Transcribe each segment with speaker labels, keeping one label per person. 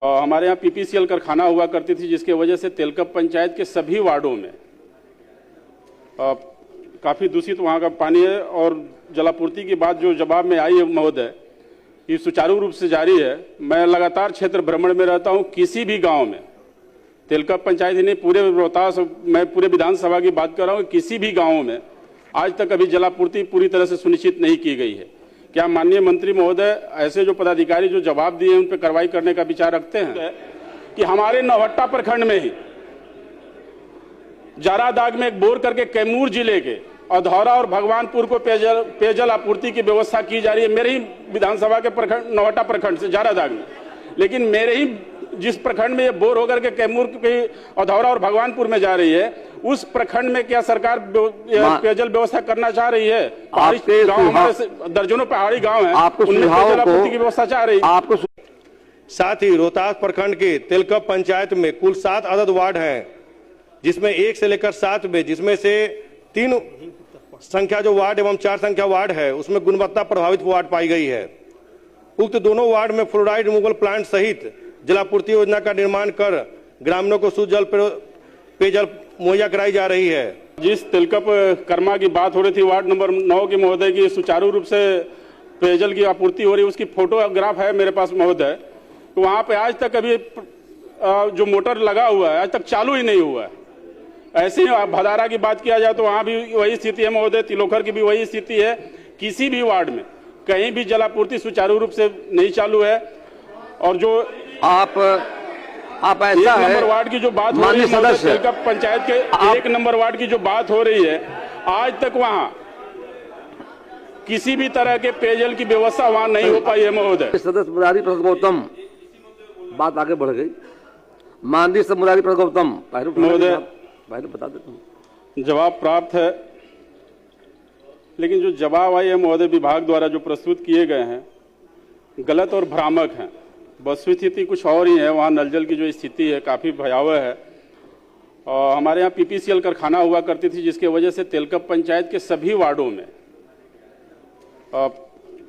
Speaker 1: हमारे यहाँ पीपीसीएल कारखाना हुआ करती थी, जिसके वजह से तेलकप पंचायत के सभी वार्डों में काफ़ी दूषित वहाँ का पानी है। और जलापूर्ति की बात जो जवाब में आई है महोदय, ये सुचारू रूप से जारी है। मैं लगातार क्षेत्र भ्रमण में रहता हूँ, किसी भी गांव में, तेलकप पंचायत ही नहीं, पूरे रोहतास, मैं पूरे विधानसभा की बात कर रहा हूँ, किसी भी गाँव में आज तक अभी जलापूर्ति पूरी तरह से सुनिश्चित नहीं की गई है। क्या माननीय मंत्री महोदय ऐसे जो पदाधिकारी जो जवाब दिए उन पर कार्रवाई करने का विचार रखते हैं कि हमारे नौहट्टा प्रखंड में ही जारादाग में एक बोर करके कैमूर जिले के अधौरा और भगवानपुर को पेयजल आपूर्ति की व्यवस्था की जा रही है, मेरे ही विधानसभा के प्रखंड नौहट्टा प्रखंड से जारादाग में। लेकिन मेरे ही जिस प्रखंड में ये बोर होकर के कैमूर की अधौरा और भगवानपुर में जा रही है, उस प्रखंड में क्या सरकार पेयजल व्यवस्था करना चाह रही है? पहाड़ी गांव, हमारे दर्जनों पहाड़ी गांव हैं, उनमें पेयजल आपूर्ति की व्यवस्था चाह रही है।
Speaker 2: साथ ही रोहतास प्रखंड के तेलकप पंचायत में कुल 7 अदद वार्ड हैं, जिसमें 1 से लेकर 7 में, जिसमें से 3 संख्या जो वार्ड एवं 4 संख्या वार्ड है उसमें गुणवत्ता प्रभावित वार्ड पाई गई है। उक्त दोनों वार्ड में फ्लोराइड रिमूवल प्लांट सहित जलापूर्ति योजना का निर्माण कर ग्रामीणों को शुद्ध पेयजल मुहैया कराई जा रही है।
Speaker 1: जिस तेलकप कर्मा की बात हो रही थी वार्ड नंबर 9 के महोदय की, सुचारू रूप से पेयजल की आपूर्ति हो रही है, उसकी फोटोग्राफ है मेरे पास महोदय। तो वहां पे आज तक अभी जो मोटर लगा हुआ है आज तक चालू ही नहीं हुआ है। ऐसे ही भदारा की बात किया जाए तो वहां भी वही स्थिति है महोदय, तिलोखर की भी वही स्थिति है। किसी भी वार्ड में कहीं भी जलापूर्ति सुचारू रूप से नहीं चालू है। और जो
Speaker 3: आप ऐसा है,
Speaker 1: नंबर वार्ड की जो बात हो रही है, तेलकप पंचायत के 1 नंबर वार्ड की जो बात हो रही है, आज तक वहां किसी भी तरह के पेयजल की व्यवस्था वहां नहीं हो पाई है महोदय।
Speaker 3: सदस्य मुरारी प्रसाद गौतम, बात आगे बढ़ गई। माननीय सदस्य मुरारी प्रसाद गौतम
Speaker 1: महोदय,
Speaker 3: बता देता हूँ,
Speaker 1: जवाब प्राप्त है, लेकिन जो जवाब आई है महोदय विभाग द्वारा जो प्रस्तुत किए गए हैं गलत और भ्रामक हैं। वस्तुस्थिति कुछ और ही है। वहाँ नल जल की जो स्थिति है काफ़ी भयावह है। और हमारे यहाँ पीपीसीएल कारखाना हुआ करती थी, जिसके वजह से तेलकप पंचायत के सभी वार्डों में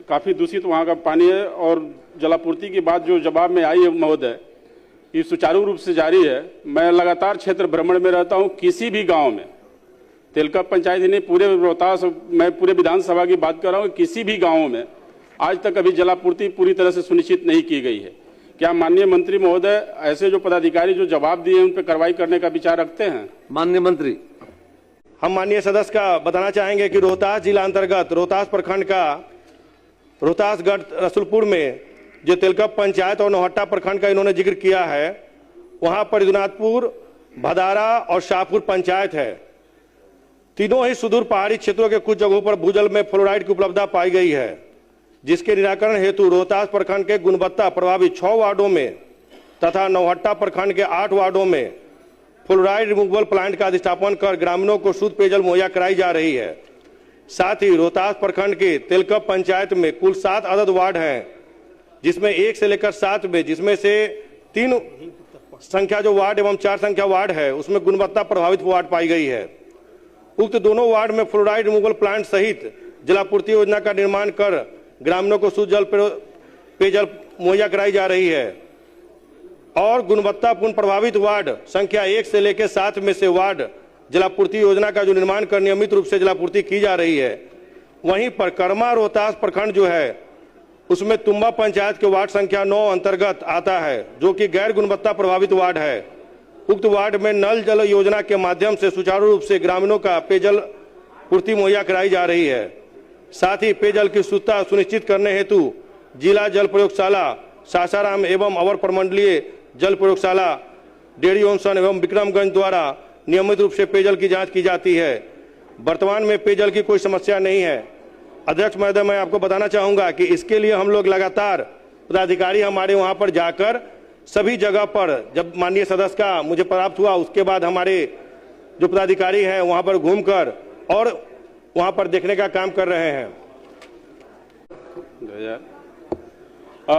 Speaker 1: काफ़ी दूषित वहाँ का पानी है। और जलापूर्ति की बात जो जवाब में आई है महोदय, ये सुचारू रूप से जारी है। मैं लगातार क्षेत्र भ्रमण में रहता हूँ, किसी भी गांव में, तेलकप पंचायत ही नहीं, पूरे रोहतास, मैं पूरे विधानसभा की बात कर रहा हूँ, किसी भी गाँव में आज तक अभी जलापूर्ति पूरी तरह से सुनिश्चित नहीं की गई है। क्या माननीय मंत्री महोदय ऐसे जो पदाधिकारी जो जवाब दिए उन पर कार्रवाई करने का विचार रखते हैं?
Speaker 3: माननीय मंत्री,
Speaker 2: हम माननीय सदस्य का बताना चाहेंगे कि रोहतास जिला अंतर्गत रोहतास प्रखंड का रोहतासगढ़ रसुलपुर में जो तेलकप पंचायत और नौहट्टा प्रखंड का इन्होंने जिक्र किया है, वहां पर रघुनाथपुर, भदारा और शाहपुर पंचायत है। तीनों ही सुदूर पहाड़ी क्षेत्रों के कुछ जगहों पर भूजल में फ्लोराइड की उपलब्धता पाई गई है, जिसके निराकरण हेतु रोहतास प्रखंड के गुणवत्ता प्रभावित 6 वार्डों में तथा नौहट्टा प्रखंड के 8 वार्डों में फ्लोराइड रिमूवल प्लांट का अधिष्ठापन कर ग्रामीणों को शुद्ध पेयजल मुहैया कराई जा रही है। साथ ही रोहतास प्रखंड के तेलकप पंचायत में कुल 7 अदद वार्ड हैं, जिसमें 1 से लेकर 7 में, जिसमें से 3 संख्या जो वार्ड एवं 4 संख्या वार्ड है उसमें गुणवत्ता प्रभावित वार्ड पाई गई है। उक्त दोनों वार्ड में फ्लोराइड रिमूवल प्लांट सहित जलापूर्ति योजना का निर्माण कर ग्रामीणों को शुद्ध पेयजल मुहैया कराई जा रही है। और गुणवत्तापूर्ण प्रभावित वार्ड संख्या 1 से लेकर 7 में से वार्ड जलापूर्ति योजना का जो निर्माण कर नियमित रूप से जलापूर्ति की जा रही है। वहीं पर कर्मा रोहतास प्रखंड जो है उसमें तुम्बा पंचायत के वार्ड संख्या 9 अंतर्गत आता है, जो कि गैर गुणवत्ता प्रभावित वार्ड है। उक्त वार्ड में नल जल योजना के माध्यम से सुचारू रूप से ग्रामीणों का पेयजल पूर्ति मुहैया कराई जा रही है। साथ ही पेयजल की शुद्धता सुनिश्चित करने हेतु जिला जल प्रयोगशाला सासाराम एवं अवर प्रमंडलीय जल प्रयोगशाला डेढ़ी ओंसन एवं विक्रमगंज द्वारा नियमित रूप से पेयजल की जांच की जाती है। वर्तमान में पेयजल की कोई समस्या नहीं है। अध्यक्ष महोदय, मैं आपको बताना चाहूँगा कि इसके लिए हम लोग लगातार पदाधिकारी हमारे वहाँ पर जाकर सभी जगह पर, जब माननीय सदस्य का मुझे प्राप्त हुआ उसके बाद हमारे जो पदाधिकारी हैं वहाँ पर घूमकर और वहां पर देखने का काम कर रहे हैं।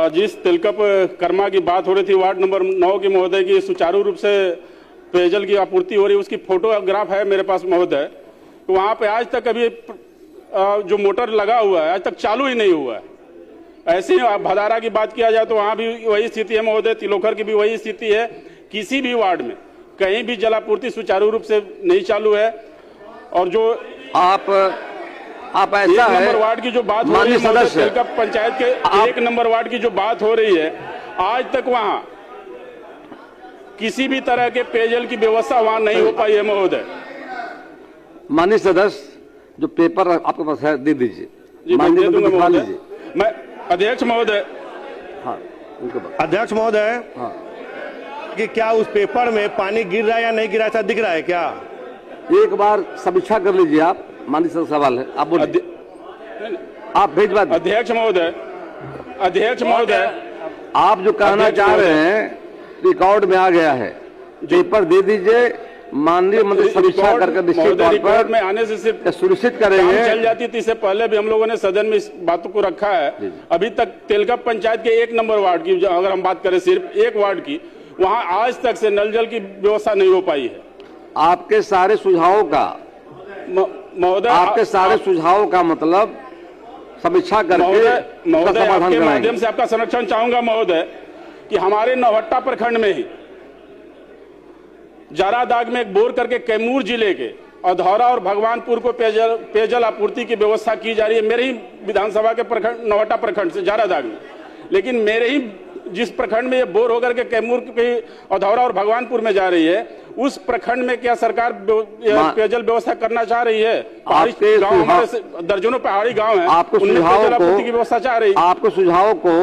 Speaker 1: जिस तेलकप कर्मा की बात हो रही थी वार्ड नंबर 9 के महोदय की, सुचारू रूप से पेयजल की आपूर्ति हो रही है, उसकी फोटोग्राफ है मेरे पास महोदय। तो वहां पे आज तक अभी जो मोटर लगा हुआ है आज तक चालू ही नहीं हुआ है। ऐसे ही भदारा की बात किया जाए तो वहां भी वही स्थिति है महोदय, तिलोखर की भी वही स्थिति है। किसी भी वार्ड में कहीं भी जलापूर्ति सुचारू रूप से नहीं चालू है। और जो
Speaker 3: आप ऐसा
Speaker 1: एक
Speaker 3: है,
Speaker 1: नंबर वार्ड की जो बात हो रही है
Speaker 3: सदस्य
Speaker 1: तेलका पंचायत के एक नंबर वार्ड की जो बात हो रही है, आज तक वहां किसी भी तरह के पेयजल की व्यवस्था वहां नहीं हो पाई है महोदय।
Speaker 3: माननीय सदस्य, जो पेपर आपके पास है दे दीजिए।
Speaker 1: जी मैं दे दूंगा
Speaker 3: दिखा
Speaker 1: महोदय।
Speaker 3: लीजिए।
Speaker 1: मैं अध्यक्ष महोदय,
Speaker 3: हाँ, उनके पास।
Speaker 2: अध्यक्ष महोदय,
Speaker 3: हाँ,
Speaker 2: कि क्या उस पेपर में पानी गिर रहा है या नहीं गिर रहा है, ऐसा दिख रहा है क्या?
Speaker 3: एक बार समीक्षा कर लीजिए आप। माननीय सदस्य सवाल है, आप बोलिए। आप भेजवा दीजिए।
Speaker 1: अध्यक्ष महोदय,
Speaker 3: आप जो कहना चाह रहे हैं रिकॉर्ड में आ गया है, पेपर दे दीजिए। माननीय मंत्री समीक्षा करके निश्चित तौर
Speaker 1: रिकॉर्ड
Speaker 3: पर
Speaker 1: में आने से सिर्फ
Speaker 3: सुनिश्चित
Speaker 1: काम
Speaker 3: करेंगे।
Speaker 1: चल जाती थी। इससे पहले भी हम लोगों ने सदन में इस बात को रखा है। अभी तक तेलका पंचायत के एक नंबर वार्ड की अगर हम बात करें, सिर्फ एक वार्ड की, वहां आज तक से नल जल की व्यवस्था नहीं हो पाई है।
Speaker 3: आपके सारे सुझावों का
Speaker 1: महोदय,
Speaker 3: आपके सारे सुझावों का मतलब समीक्षा करके
Speaker 1: महोदय
Speaker 3: समाधान
Speaker 1: आपके
Speaker 3: कराएंगे।
Speaker 1: माध्यम से आपका संरक्षण चाहूंगा महोदय कि हमारे नौहट्टा प्रखंड में ही जारादाग में एक बोर करके कैमूर जिले के अधौरा और भगवानपुर को पेयजल आपूर्ति की व्यवस्था की जा रही है, मेरे ही विधानसभा के प्रखंड नौहट्टा प्रखंड से जारादाग में। लेकिन मेरे ही जिस प्रखंड में ये बोर होकर के कैमूर के अधौरा और भगवानपुर में जा रही है, उस प्रखंड में क्या सरकार पेयजल व्यवस्था करना चाह रही है? पहाड़ी गांव, हमारे दर्जनों पहाड़ी गांव हैं, उनमें पेयजल आपूर्ति की व्यवस्था चाह रही है।
Speaker 3: आपको सुझाव को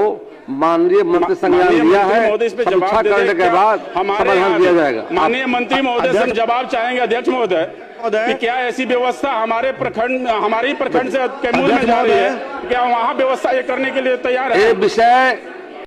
Speaker 3: माननीय मंत्री संज्ञान लिया है,
Speaker 1: महोदय इस पे
Speaker 3: समीक्षा
Speaker 1: जवाब
Speaker 3: करने के बाद समाधान दिया जाएगा।
Speaker 1: माननीय मंत्री महोदय से जवाब चाहेंगे अध्यक्ष महोदय कि क्या ऐसी व्यवस्था हमारे प्रखंड, हमारे ही प्रखंड से कैमूर में जा रही है, क्या वहाँ व्यवस्था ये करने के लिए तैयार है?
Speaker 3: ये विषय